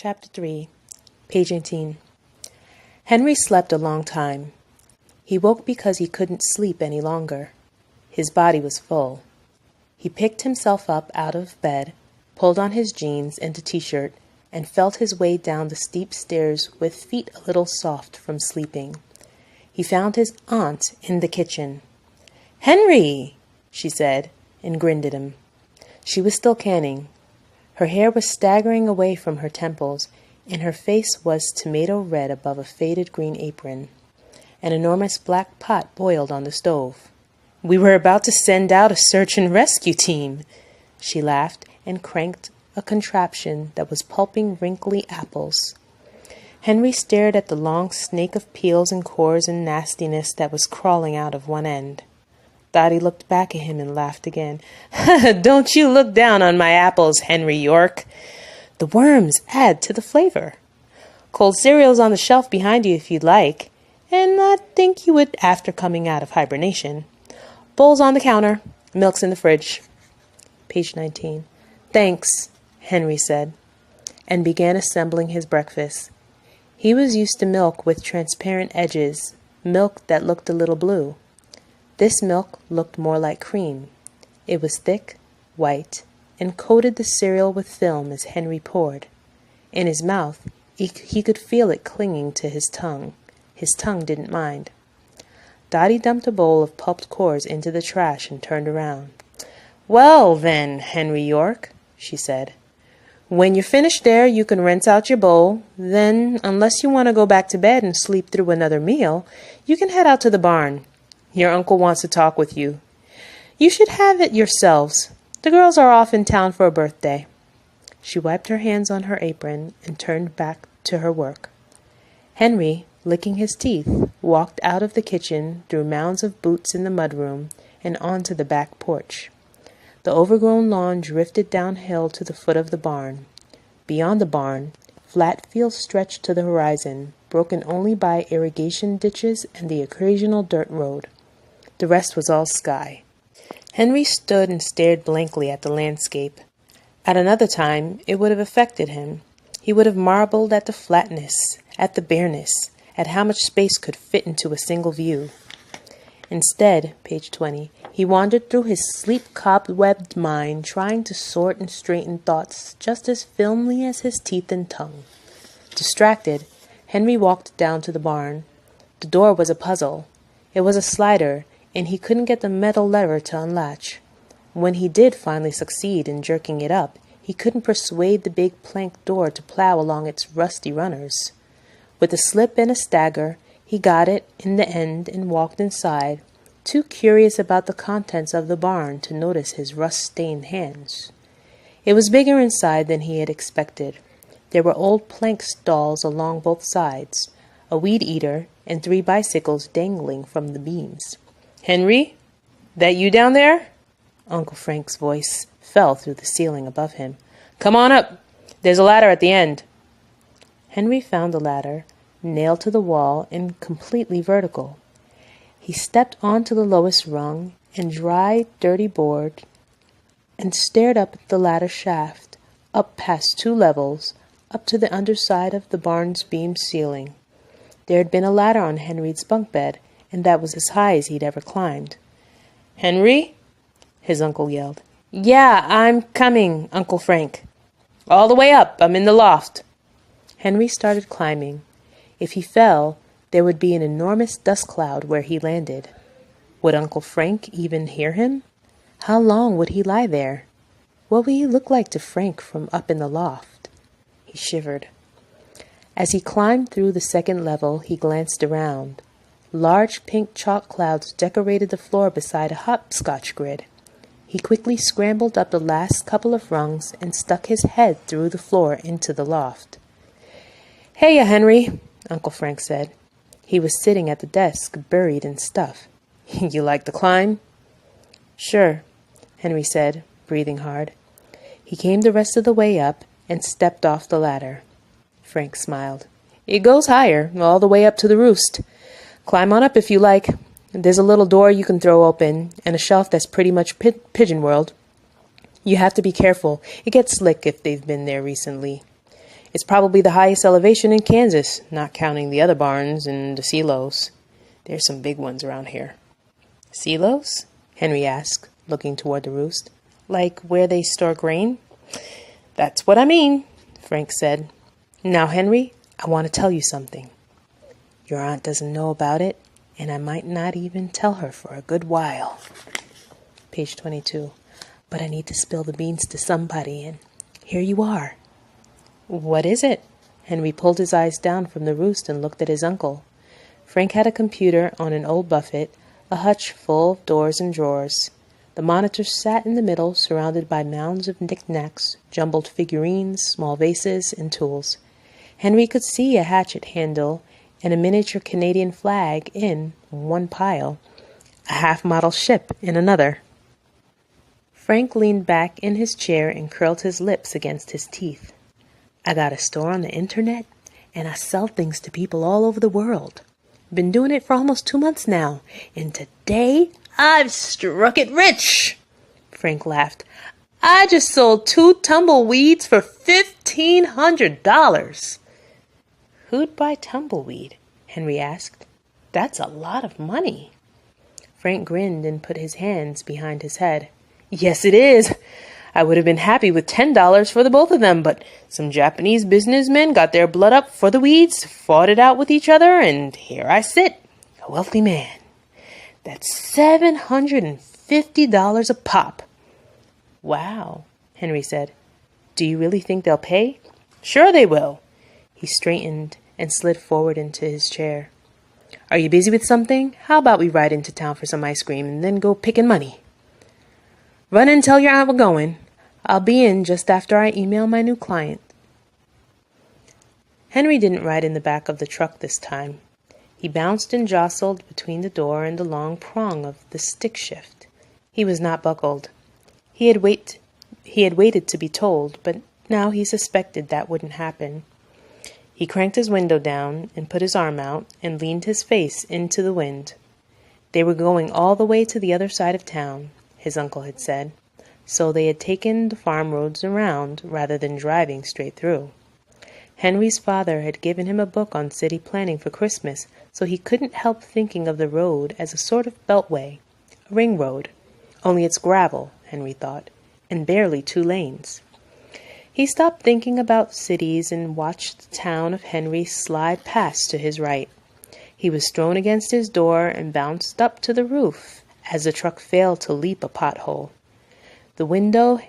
Chapter 3, page 18. Henry slept a long time. He woke because he couldn't sleep any longer. His body was full. He picked himself up out of bed, pulled on his jeans and a t-shirt, and felt his way down the steep stairs with feet a little soft from sleeping. He found his aunt in the kitchen. "Henry!" she said, and grinned at him. She was still canning. Her hair was staggering away from her temples, and her face was tomato red above a faded green apron. An enormous black pot boiled on the stove. "We were about to send out a search and rescue team," she laughed and cranked a contraption that was pulping wrinkly apples. Henry stared at the long snake of peels and cores and nastiness that was crawling out of one end. Dottie looked back at him and laughed again. "Don't you look down on my apples, Henry York. The worms add to the flavor. Cold cereal's on the shelf behind you if you'd like, and I think you would after coming out of hibernation. Bowl's on the counter, milk's in the fridge." Page 19. "Thanks," Henry said, and began assembling his breakfast. He was used to milk with transparent edges, milk that looked a little blue. This milk looked more like cream. It was thick, white, and coated the cereal with film as Henry poured. In his mouth, he could feel it clinging to his tongue. His tongue didn't mind. Dottie dumped a bowl of pulped cores into the trash and turned around. "Well, then, Henry York," she said. "When you're finished there, you can rinse out your bowl. Then, unless you want to go back to bed and sleep through another meal, you can head out to the barn. Your uncle wants to talk with you. You should have it yourselves. The girls are off in town for a birthday." She wiped her hands on her apron and turned back to her work. Henry, licking his teeth, walked out of the kitchen through mounds of boots in the mudroom and onto the back porch. The overgrown lawn drifted downhill to the foot of the barn. Beyond the barn, flat fields stretched to the horizon, broken only by irrigation ditches and the occasional dirt road. The rest was all sky. Henry stood and stared blankly at the landscape. At another time, it would have affected him. He would have marveled at the flatness, at the bareness, at how much space could fit into a single view. Instead, page 20, he wandered through his sleep-cobwebbed mind, trying to sort and straighten thoughts just as filmily as his teeth and tongue. Distracted, Henry walked down to the barn. The door was a puzzle. It was a slider, and he couldn't get the metal lever to unlatch. When he did finally succeed in jerking it up, he couldn't persuade the big plank door to plow along its rusty runners. With a slip and a stagger, he got it in the end and walked inside, too curious about the contents of the barn to notice his rust-stained hands. It was bigger inside than he had expected. There were old plank stalls along both sides, a weed-eater, and 3 bicycles dangling from the beams. "Henry, that you down there?" Uncle Frank's voice fell through the ceiling above him. "Come on up. There's a ladder at the end." Henry found the ladder, nailed to the wall and completely vertical. He stepped onto the lowest rung and dry, dirty board and stared up at the ladder shaft, up past 2 levels, up to the underside of the barn's beam ceiling. There had been a ladder on Henry's bunk bed, and that was as high as he'd ever climbed. "Henry?" his uncle yelled. "Yeah, I'm coming, Uncle Frank." "All the way up. I'm in the loft." Henry started climbing. If he fell, there would be an enormous dust cloud where he landed. Would Uncle Frank even hear him? How long would he lie there? What would he look like to Frank from up in the loft? He shivered. As he climbed through the second level, he glanced around. Large pink chalk clouds decorated the floor beside a hopscotch grid. He quickly scrambled up the last couple of rungs and stuck his head through the floor into the loft. "Heya, Henry," Uncle Frank said. He was sitting at the desk, buried in stuff. "You like the climb?" "Sure," Henry said, breathing hard. He came the rest of the way up and stepped off the ladder. Frank smiled. "It goes higher, all the way up to the roost. Climb on up if you like. There's a little door you can throw open, and a shelf that's pretty much pigeon world. You have to be careful. It gets slick if they've been there recently. It's probably the highest elevation in Kansas, not counting the other barns and the silos. There's some big ones around here. Silos? Henry asked, looking toward the roost. Like where they store grain? That's what I mean, Frank said. Now, Henry, I want to tell you something. Your aunt doesn't know about it, and I might not even tell her for a good while. Page 22. But I need to spill the beans to somebody, and here you are. What is it? Henry pulled his eyes down from the roost and looked at his uncle. Frank had a computer on an old buffet, a hutch full of doors and drawers. The monitor sat in the middle, surrounded by mounds of knickknacks, jumbled figurines, small vases, and tools. Henry could see a hatchet handle and a miniature Canadian flag in one pile, a half-model ship in another. Frank leaned back in his chair and curled his lips against his teeth. I got a store on the internet, and I sell things to people all over the world. Been doing it for almost 2 months now, and today I've struck it rich. Frank laughed. I just sold 2 tumbleweeds for $1,500. Who'd buy tumbleweed? Henry asked. That's a lot of money. Frank grinned and put his hands behind his head. Yes, it is. I would have been happy with $10 for the both of them, but some Japanese businessmen got their blood up for the weeds, fought it out with each other, and here I sit, a wealthy man. That's $750 a pop. Wow, Henry said. Do you really think they'll pay? Sure they will. He straightened and slid forward into his chair. Are you busy with something? How about we ride into town for some ice cream and then go picking money? Run and tell your aunt we're going. I'll be in just after I email my new client. Henry didn't ride in the back of the truck this time. He bounced and jostled between the door and the long prong of the stick shift. He was not buckled. He had waited to be told, but now he suspected that wouldn't happen. He cranked his window down and put his arm out and leaned his face into the wind. They were going all the way to the other side of town, his uncle had said, so they had taken the farm roads around rather than driving straight through. Henry's father had given him a book on city planning for Christmas, so he couldn't help thinking of the road as a sort of beltway, a ring road. Only it's gravel, Henry thought, and barely 2 lanes. He stopped thinking about cities and watched the town of Henry slide past to his right. He was thrown against his door and bounced up to the roof as the truck failed to leap a pothole. The window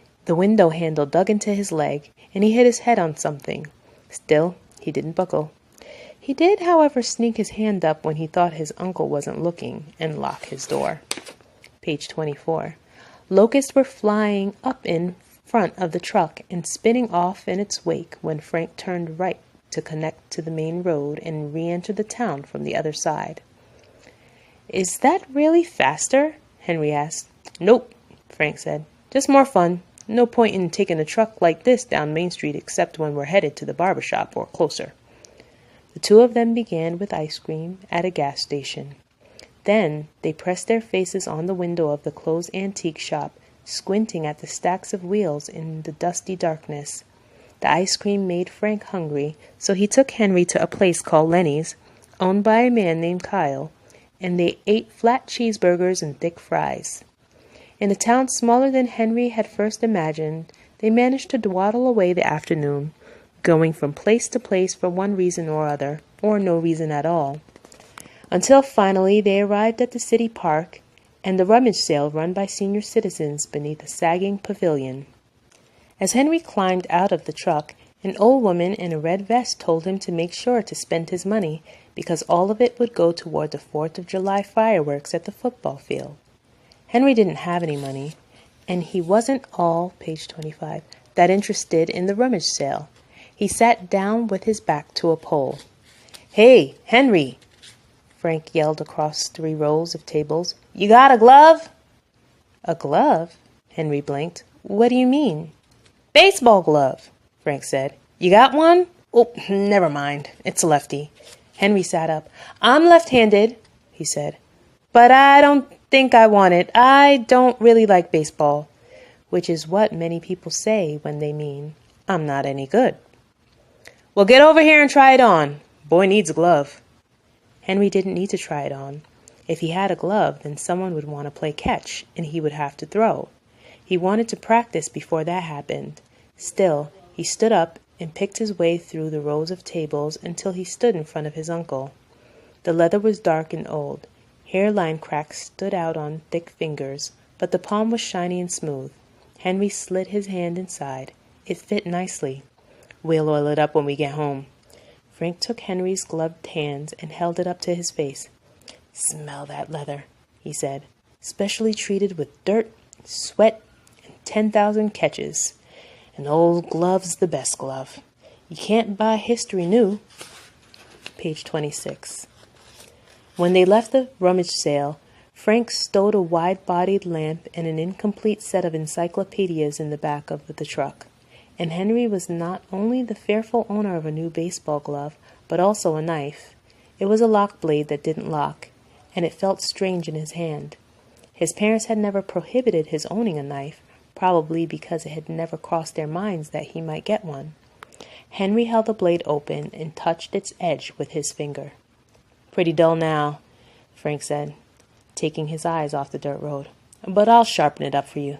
handle dug into his leg, and he hit his head on something. Still, he didn't buckle. He did, however, sneak his hand up when he thought his uncle wasn't looking and lock his door. Page 24. Locusts were flying up in front of the truck and spinning off in its wake when Frank turned right to connect to the main road and re-enter the town from the other side. Is that really faster? Henry asked. Nope, Frank said. Just more fun. No point in taking a truck like this down Main Street except when we're headed to the barber shop or closer. The 2 of them began with ice cream at a gas station. Then they pressed their faces on the window of the closed antique shop, squinting at the stacks of wheels in the dusty darkness. The ice cream made Frank hungry, so he took Henry to a place called Lenny's, owned by a man named Kyle, and they ate flat cheeseburgers and thick fries. In a town smaller than Henry had first imagined, they managed to dawdle away the afternoon, going from place to place for one reason or other, or no reason at all, until finally they arrived at the city park and the rummage sale run by senior citizens beneath a sagging pavilion. As Henry climbed out of the truck, an old woman in a red vest told him to make sure to spend his money because all of it would go toward the 4th of July fireworks at the football field. Henry didn't have any money, and he wasn't all, page 25, that interested in the rummage sale. He sat down with his back to a pole. Hey, Henry, Frank yelled across 3 rows of tables. You got a glove? A glove? Henry blinked. What do you mean? Baseball glove, Frank said. You got one? Oh, never mind. It's a lefty. Henry sat up. I'm left-handed, he said. But I don't think I want it. I don't really like baseball, which is what many people say when they mean I'm not any good. Well, get over here and try it on. Boy needs a glove. Henry didn't need to try it on. If he had a glove, then someone would want to play catch, and he would have to throw. He wanted to practice before that happened. Still, he stood up and picked his way through the rows of tables until he stood in front of his uncle. The leather was dark and old. Hairline cracks stood out on thick fingers, but the palm was shiny and smooth. Henry slid his hand inside. It fit nicely. "We'll oil it up when we get home." Frank took Henry's gloved hands and held it up to his face. "Smell that leather," he said. "Specially treated with dirt, sweat, and 10,000 catches. An old glove's the best glove. You can't buy history new." Page 26. When they left the rummage sale, Frank stowed a wide-bodied lamp and an incomplete set of encyclopedias in the back of the truck. And Henry was not only the fearful owner of a new baseball glove, but also a knife. It was a lock blade that didn't lock, and it felt strange in his hand. His parents had never prohibited his owning a knife, probably because it had never crossed their minds that he might get one. Henry held the blade open and touched its edge with his finger. "Pretty dull now," Frank said, taking his eyes off the dirt road. "But I'll sharpen it up for you.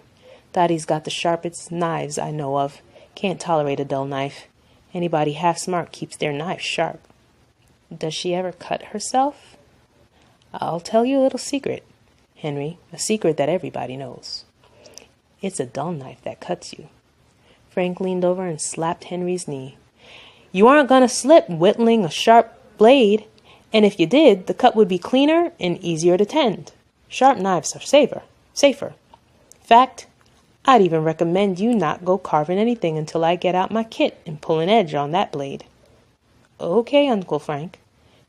Daddy's got the sharpest knives I know of. Can't tolerate a dull knife. Anybody half smart keeps their knives sharp." "Does she ever cut herself?" "I'll tell you a little secret, Henry, a secret that everybody knows. It's a dull knife that cuts you." Frank leaned over and slapped Henry's knee. "You aren't going to slip whittling a sharp blade, and if you did, the cut would be cleaner and easier to tend. Sharp knives are safer. Fact, I'd even recommend you not go carving anything until I get out my kit and pull an edge on that blade." "Okay, Uncle Frank."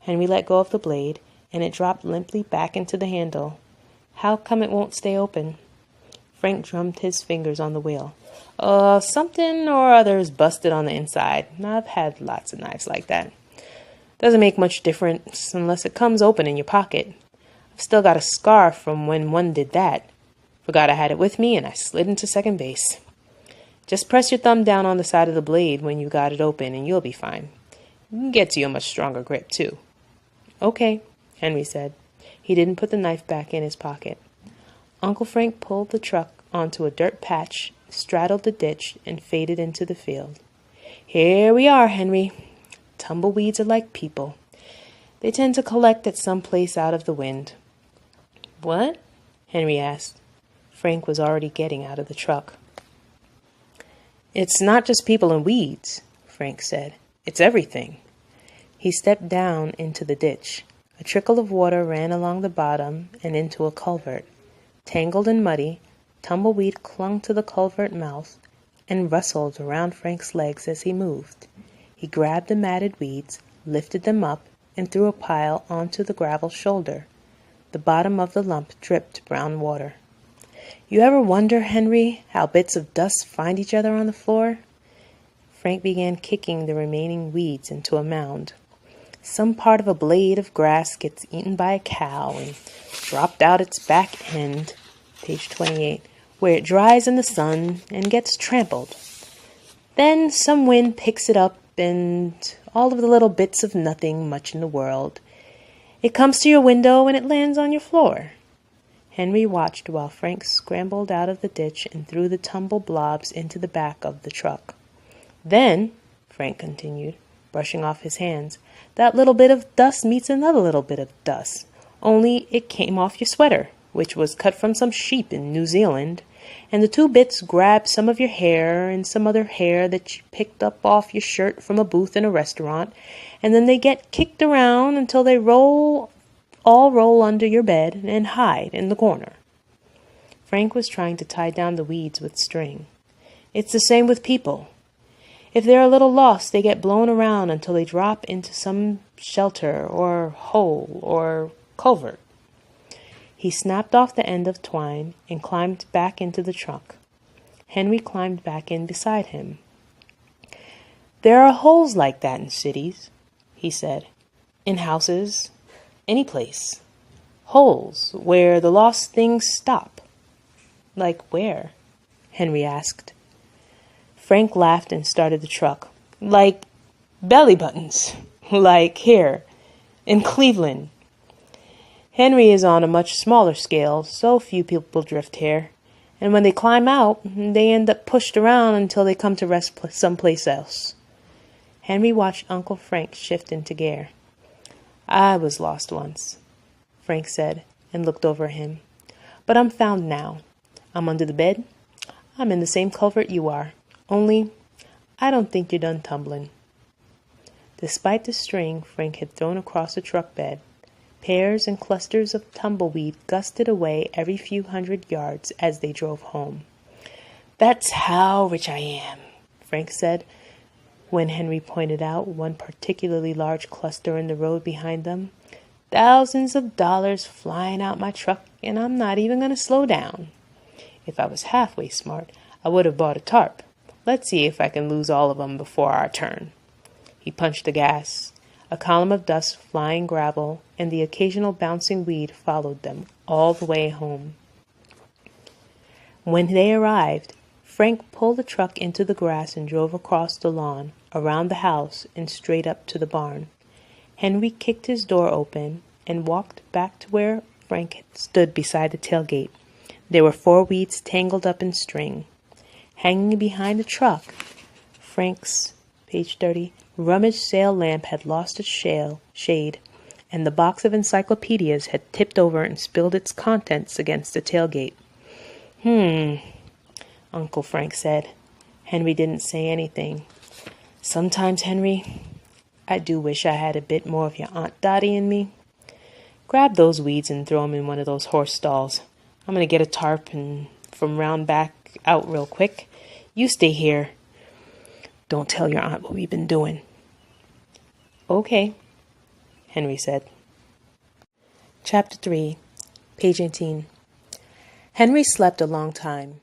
Henry let go of the blade, and it dropped limply back into the handle. "How come it won't stay open?" Frank drummed his fingers on the wheel. Something or other's busted on the inside. I've had lots of knives like that. Doesn't make much difference unless it comes open in your pocket. I've still got a scar from when one did that. Forgot I had it with me and I slid into second base. Just press your thumb down on the side of the blade when you got it open and you'll be fine. Gets you a much stronger grip, too." "Okay," Henry said. He didn't put the knife back in his pocket. Uncle Frank pulled the truck onto a dirt patch, straddled the ditch, and faded into the field. "Here we are, Henry. Tumbleweeds are like people. They tend to collect at some place out of the wind." "What?" Henry asked. Frank was already getting out of the truck. "It's not just people and weeds," Frank said. "It's everything." He stepped down into the ditch. A trickle of water ran along the bottom and into a culvert. Tangled and muddy, tumbleweed clung to the culvert mouth and rustled around Frank's legs as he moved. He grabbed the matted weeds, lifted them up, and threw a pile onto the gravel shoulder. The bottom of the lump dripped brown water. "You ever wonder, Henry, how bits of dust find each other on the floor?" Frank began kicking the remaining weeds into a mound. "Some part of a blade of grass gets eaten by a cow and dropped out its back end," page 28, "where it dries in the sun and gets trampled. Then some wind picks it up and all of the little bits of nothing much in the world. It comes to your window and it lands on your floor." Henry watched while Frank scrambled out of the ditch and threw the tumble blobs into the back of the truck. "Then," Frank continued, brushing off his hands, "that little bit of dust meets another little bit of dust, only it came off your sweater, which was cut from some sheep in New Zealand, and the two bits grab some of your hair and some other hair that you picked up off your shirt from a booth in a restaurant, and then they get kicked around until they all roll under your bed and hide in the corner." Frank was trying to tie down the weeds with string. "It's the same with people. If they're a little lost, they get blown around until they drop into some shelter or hole or culvert." He snapped off the end of twine and climbed back into the truck. Henry climbed back in beside him. "There are holes like that in cities," he said. "In houses, any place. Holes where the lost things stop." "Like where?" Henry asked. Frank laughed and started the truck. "Like belly buttons, like here, in Cleveland. Henry is on a much smaller scale, so few people drift here, and when they climb out, they end up pushed around until they come to rest someplace else. Henry watched Uncle Frank shift into gear. I was lost once, Frank said, and looked over him. But I'm found now. I'm under the bed. I'm in the same culvert you are. Only, I don't think you're done tumbling. Despite the string Frank had thrown across the truck bed, pairs and clusters of tumbleweed gusted away every few hundred yards as they drove home. That's how rich I am, Frank said, when Henry pointed out one particularly large cluster in the road behind them. Thousands of dollars flying out my truck, and I'm not even going to slow down. If I was halfway smart, I would have bought a tarp. Let's see if I can lose all of them before our turn. He punched the gas. A column of dust, flying gravel, and the occasional bouncing weed followed them all the way home. When they arrived, Frank pulled the truck into the grass and drove across the lawn, around the house, and straight up to the barn. Henry kicked his door open and walked back to where Frank had stood beside the tailgate. There were 4 weeds tangled up in string. Hanging behind the truck, Frank's, page 30, rummaged sail lamp had lost its shade, and the box of encyclopedias had tipped over and spilled its contents against the tailgate. Uncle Frank said. Henry didn't say anything. Sometimes, Henry, I do wish I had a bit more of your Aunt Dottie in me. Grab those weeds and throw them in one of those horse stalls. I'm going to get a tarp and from round back out real quick. You stay here. Don't tell your aunt what we've been doing. Okay, Henry said. Chapter 3, page 18. Henry slept a long time.